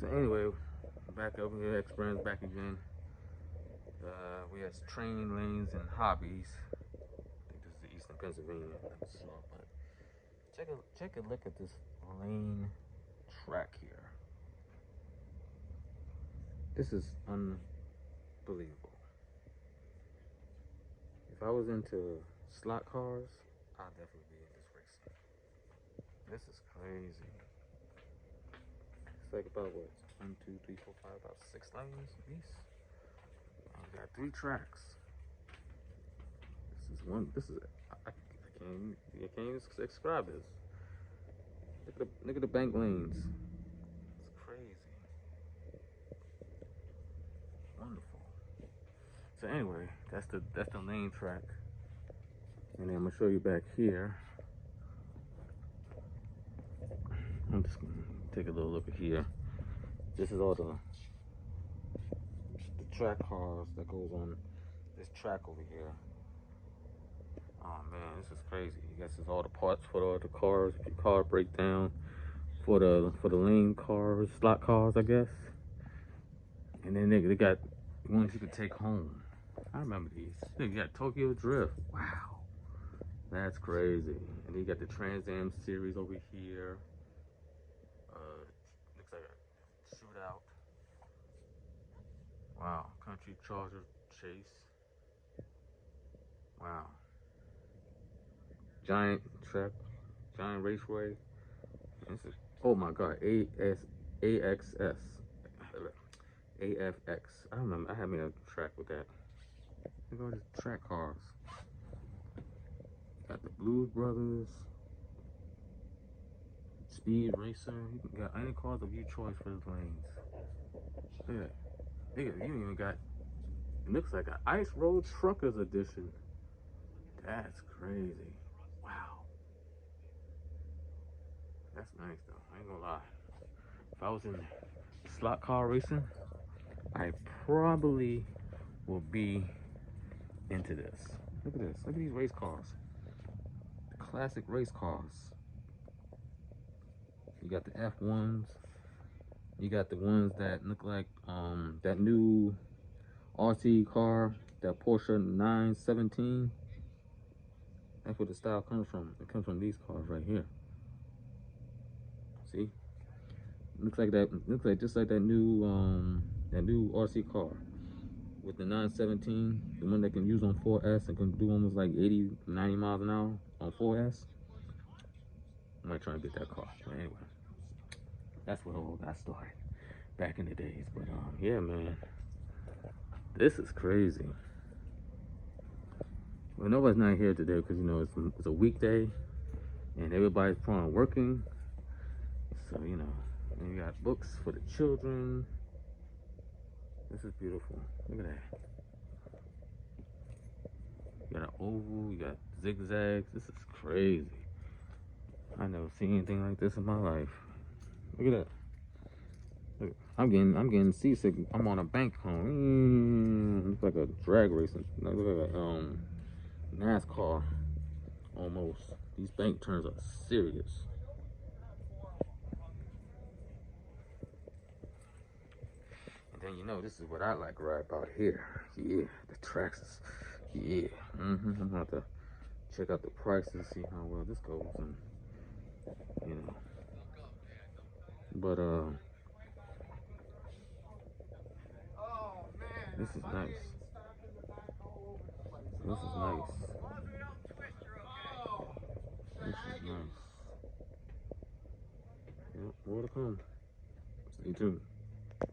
So anyway, back over here, X-Brands back again. We have training lanes and hobbies. I think this is the Easton, Pennsylvania. I'm not sure, but take a look at this lane track here. This is unbelievable. If I was into slot cars, I'd definitely be in this racing. This is crazy. It's like about what? 1, 2, 3, 4, 5, about 6 lanes at least. We got 3 tracks. This is one. This is I can't even describe this. Look at the bank lanes. It's crazy. Wonderful. So anyway, that's the lane track. And then I'm gonna show you back here. I'm just gonna take a little look at here. This is all the track cars that goes on this track over here. Oh man, this is crazy. I guess it's all the parts for all the cars. If your car break down, for the lane cars, slot cars, I guess. And then they got ones you could take home. I remember these. They got Tokyo Drift. Wow, that's crazy. And then you got the Trans Am series over here. Looks like a shootout. Wow, Country Charger Chase. Wow. Giant track, giant raceway. This is, oh my God, AXS, AFX. I don't remember. I had me a track with that. Look at all these track cars. Got the Blues Brothers, Speed Racer. You got any cars of your choice for the lanes. Look at that. You even got, it looks like an Ice Road Truckers edition. That's crazy. Wow. That's nice though. I ain't gonna lie. If I was in slot car racing, I probably will be into this. Look at this. Look at these race cars. The classic race cars. You got the F1s. You got the ones that look like that new RC car, that Porsche 917. That's where the style comes from. It comes from these cars right here. See? Looks like that. Looks like just like that new RC car with the 917, the one that can use on 4S and can do almost like 80, 90 miles an hour on 4S. I might try to get that car. But anyway, that's where it all got started back in the days. But yeah, man, this is crazy. Well, nobody's not here today because, you know, it's a weekday and everybody's probably working. So, you know, and you got books for the children. This is beautiful. Look at that. You got an oval, you got zigzags. This is crazy. I never seen anything like this in my life. Look at that. Look, I'm getting seasick. I'm on a bank home. Looks like a drag racing. Look like a NASCAR almost. These bank turns are serious. And then, you know, this is what I like right about here. Yeah, the tracks is, yeah. I'm gonna have to check out the prices, see how well this goes, and you know. But this is nice. This is nice. This is nice. Yep, more to come. Stay tuned.